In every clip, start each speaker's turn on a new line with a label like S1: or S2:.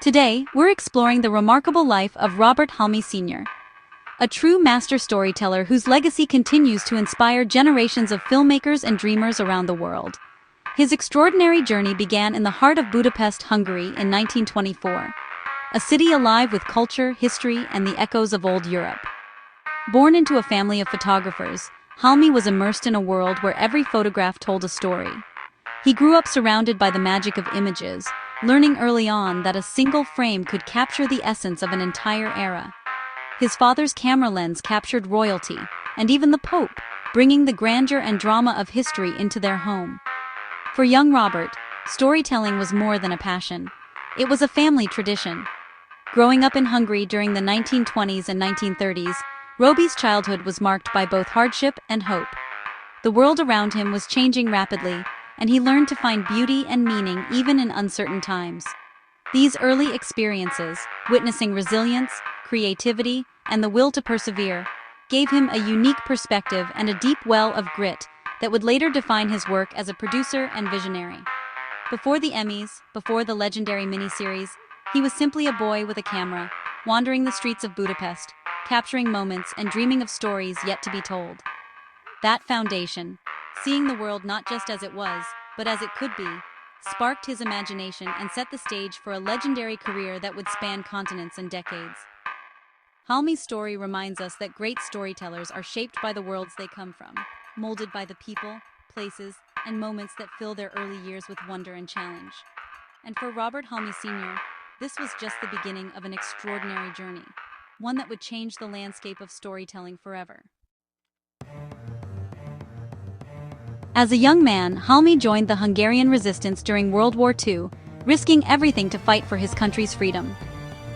S1: Today, we're exploring the remarkable life of Robert Halmi Sr., a true master storyteller whose legacy continues to inspire generations of filmmakers and dreamers around the world. His extraordinary journey began in the heart of Budapest, Hungary in 1924, a city alive with culture, history, and the echoes of old Europe. Born into a family of photographers, Halmi was immersed in a world where every photograph told a story. He grew up surrounded by the magic of images, learning early on that a single frame could capture the essence of an entire era. His father's camera lens captured royalty, and even the Pope, bringing the grandeur and drama of history into their home. For young Robert, storytelling was more than a passion. It was a family tradition. Growing up in Hungary during the 1920s and 1930s, Roby's childhood was marked by both hardship and hope. The world around him was changing rapidly, and he learned to find beauty and meaning even in uncertain times. These early experiences, witnessing resilience, creativity, and the will to persevere, gave him a unique perspective and a deep well of grit that would later define his work as a producer and visionary. Before the Emmys, before the legendary miniseries, he was simply a boy with a camera, wandering the streets of Budapest, capturing moments and dreaming of stories yet to be told. That foundation, seeing the world not just as it was, but as it could be, sparked his imagination and set the stage for a legendary career that would span continents and decades. Halmi's story reminds us that great storytellers are shaped by the worlds they come from, molded by the people, places, and moments that fill their early years with wonder and challenge. And for Robert Halmi Sr., this was just the beginning of an extraordinary journey, one that would change the landscape of storytelling forever. As a young man, Halmi joined the Hungarian resistance during World War II, risking everything to fight for his country's freedom.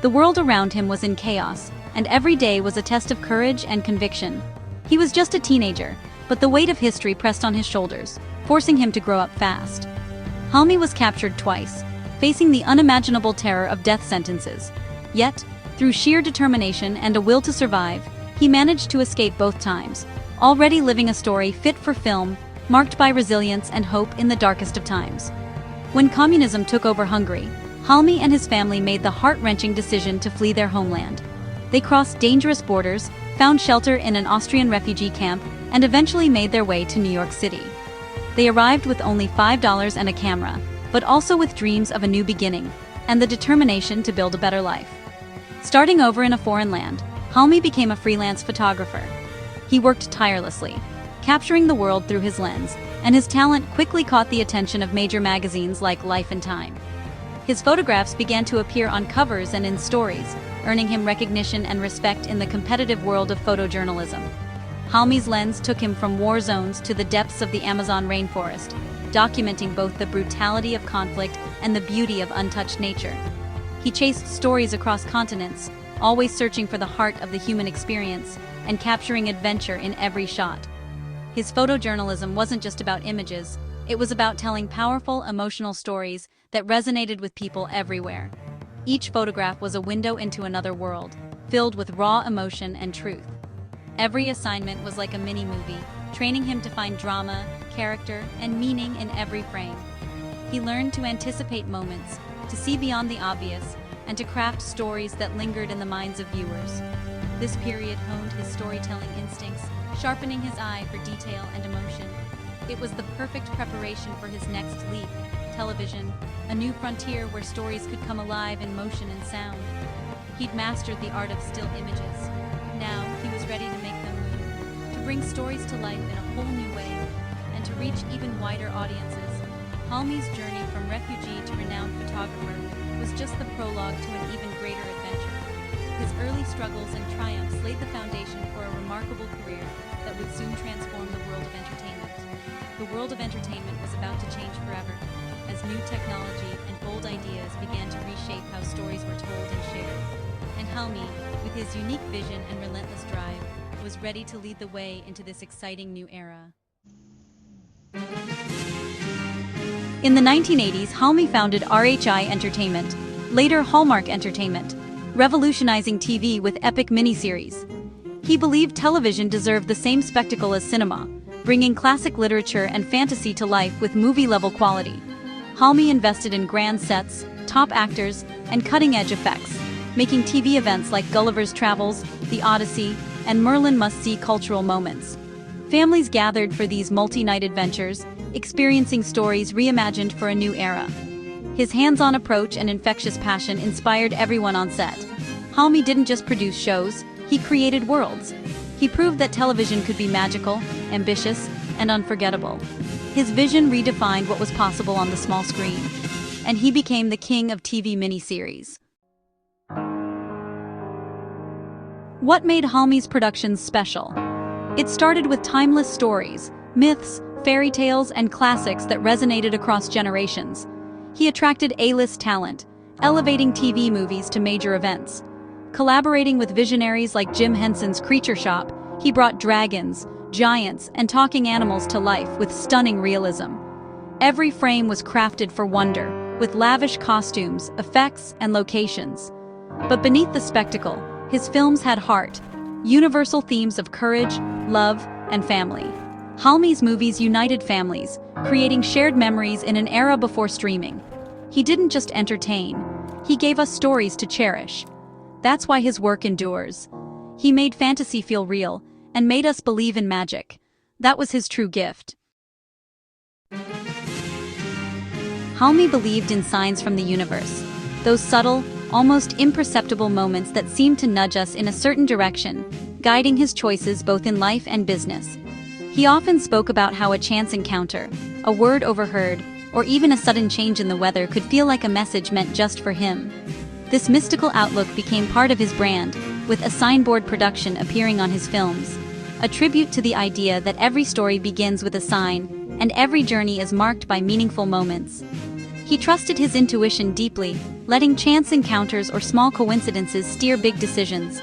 S1: The world around him was in chaos, and every day was a test of courage and conviction. He was just a teenager, but the weight of history pressed on his shoulders, forcing him to grow up fast. Halmi was captured twice, facing the unimaginable terror of death sentences. Yet, through sheer determination and a will to survive, he managed to escape both times, already living a story fit for film, marked by resilience and hope in the darkest of times. When communism took over Hungary, Halmi and his family made the heart-wrenching decision to flee their homeland. They crossed dangerous borders, found shelter in an Austrian refugee camp, and eventually made their way to New York City. They arrived with only $5 and a camera, but also with dreams of a new beginning, and the determination to build a better life. Starting over in a foreign land, Halmi became a freelance photographer. He worked tirelessly, capturing the world through his lens, and his talent quickly caught the attention of major magazines like Life and Time. His photographs began to appear on covers and in stories, earning him recognition and respect in the competitive world of photojournalism. Halmi's lens took him from war zones to the depths of the Amazon rainforest, documenting both the brutality of conflict and the beauty of untouched nature. He chased stories across continents, always searching for the heart of the human experience and capturing adventure in every shot. His photojournalism wasn't just about images, it was about telling powerful, emotional stories that resonated with people everywhere. Each photograph was a window into another world, filled with raw emotion and truth. Every assignment was like a mini-movie, training him to find drama, character, and meaning in every frame. He learned to anticipate moments, to see beyond the obvious, and to craft stories that lingered in the minds of viewers. This period honed his storytelling instincts, sharpening his eye for detail and emotion. It was the perfect preparation for his next leap, television, a new frontier where stories could come alive in motion and sound. He'd mastered the art of still images. Now, he was ready to make them move, to bring stories to life in a whole new way, and to reach even wider audiences. Halmi's journey from refugee to renowned photographer was just the prologue to an even greater adventure. His early struggles and triumphs laid the foundation for a remarkable career that would soon transform the world of entertainment. The world of entertainment was about to change forever, as new technology and bold ideas began to reshape how stories were told and shared. And Halmi, with his unique vision and relentless drive, was ready to lead the way into this exciting new era. In the 1980s, Halmi founded RHI Entertainment, later Hallmark Entertainment, revolutionizing TV with epic miniseries. He believed television deserved the same spectacle as cinema, bringing classic literature and fantasy to life with movie-level quality. Halmi invested in grand sets, top actors, and cutting-edge effects, making TV events like Gulliver's Travels, The Odyssey, and Merlin must-see cultural moments. Families gathered for these multi-night adventures, experiencing stories reimagined for a new era. His hands-on approach and infectious passion inspired everyone on set. Halmi didn't just produce shows, he created worlds. He proved that television could be magical, ambitious, and unforgettable. His vision redefined what was possible on the small screen, and he became the king of TV miniseries. What made Halmi's productions special? It started with timeless stories, myths, fairy tales, and classics that resonated across generations. He attracted A-list talent, elevating TV movies to major events. Collaborating with visionaries like Jim Henson's Creature Shop, he brought dragons, giants, and talking animals to life with stunning realism. Every frame was crafted for wonder, with lavish costumes, effects, and locations. But beneath the spectacle, his films had heart, universal themes of courage, love, and family. Halmi's movies united families, creating shared memories in an era before streaming. He didn't just entertain, he gave us stories to cherish. That's why his work endures. He made fantasy feel real, and made us believe in magic. That was his true gift. Halmi believed in signs from the universe, those subtle, almost imperceptible moments that seemed to nudge us in a certain direction, guiding his choices both in life and business. He often spoke about how a chance encounter, a word overheard, or even a sudden change in the weather could feel like a message meant just for him. This mystical outlook became part of his brand, with a signboard production appearing on his films, a tribute to the idea that every story begins with a sign, and every journey is marked by meaningful moments. He trusted his intuition deeply, letting chance encounters or small coincidences steer big decisions.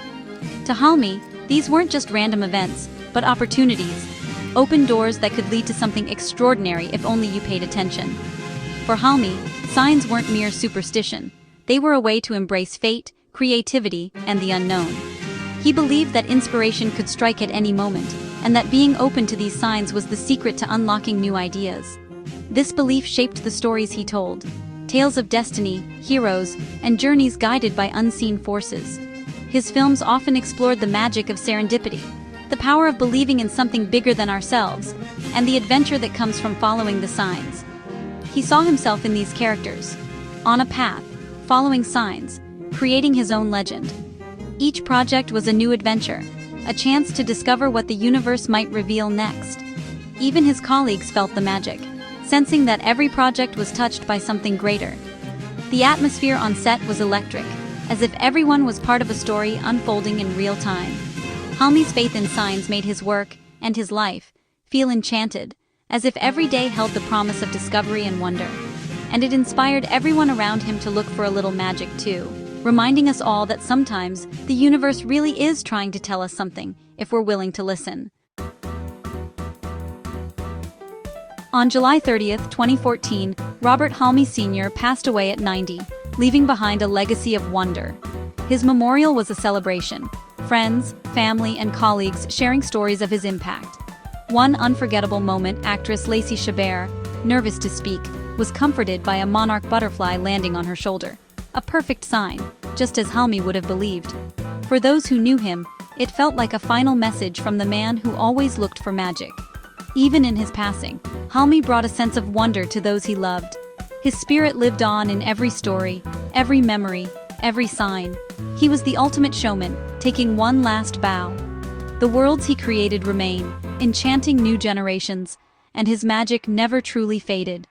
S1: To Halmi, these weren't just random events, but opportunities, open doors that could lead to something extraordinary if only you paid attention. For Halmi, signs weren't mere superstition. They were a way to embrace fate, creativity, and the unknown. He believed that inspiration could strike at any moment, and that being open to these signs was the secret to unlocking new ideas. This belief shaped the stories he told, tales of destiny, heroes, and journeys guided by unseen forces. His films often explored the magic of serendipity, the power of believing in something bigger than ourselves, and the adventure that comes from following the signs. He saw himself in these characters, on a path, following signs, creating his own legend. Each project was a new adventure, a chance to discover what the universe might reveal next. Even his colleagues felt the magic, sensing that every project was touched by something greater. The atmosphere on set was electric, as if everyone was part of a story unfolding in real time. Halmi's faith in signs made his work, and his life, feel enchanted, as if every day held the promise of discovery and wonder. And it inspired everyone around him to look for a little magic too, reminding us all that sometimes the universe really is trying to tell us something, if we're willing to listen. On July 30th, 2014, Robert Halmi Sr. passed away at 90, leaving behind a legacy of wonder. His memorial was a celebration, friends, family, and colleagues sharing stories of his impact. One unforgettable moment, actress Lacey Chabert, nervous to speak, was comforted by a monarch butterfly landing on her shoulder. A perfect sign, just as Halmi would have believed. For those who knew him, it felt like a final message from the man who always looked for magic. Even in his passing, Halmi brought a sense of wonder to those he loved. His spirit lived on in every story, every memory, every sign. He was the ultimate showman, taking one last bow. The worlds he created remain, enchanting new generations, and his magic never truly faded.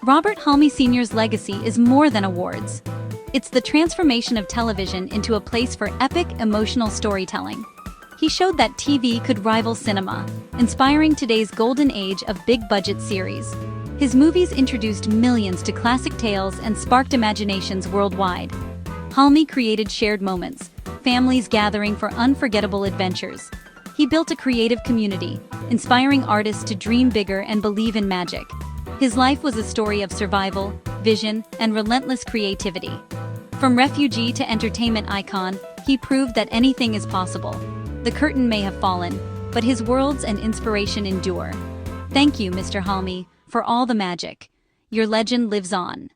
S1: Robert Halmi Sr.'s legacy is more than awards. It's the transformation of television into a place for epic, emotional storytelling. He showed that TV could rival cinema, inspiring today's golden age of big-budget series. His movies introduced millions to classic tales and sparked imaginations worldwide. Halmi created shared moments, families gathering for unforgettable adventures. He built a creative community, inspiring artists to dream bigger and believe in magic. His life was a story of survival, vision, and relentless creativity. From refugee to entertainment icon, he proved that anything is possible. The curtain may have fallen, but his worlds and inspiration endure. Thank you, Mr. Halmi, for all the magic. your legend lives on.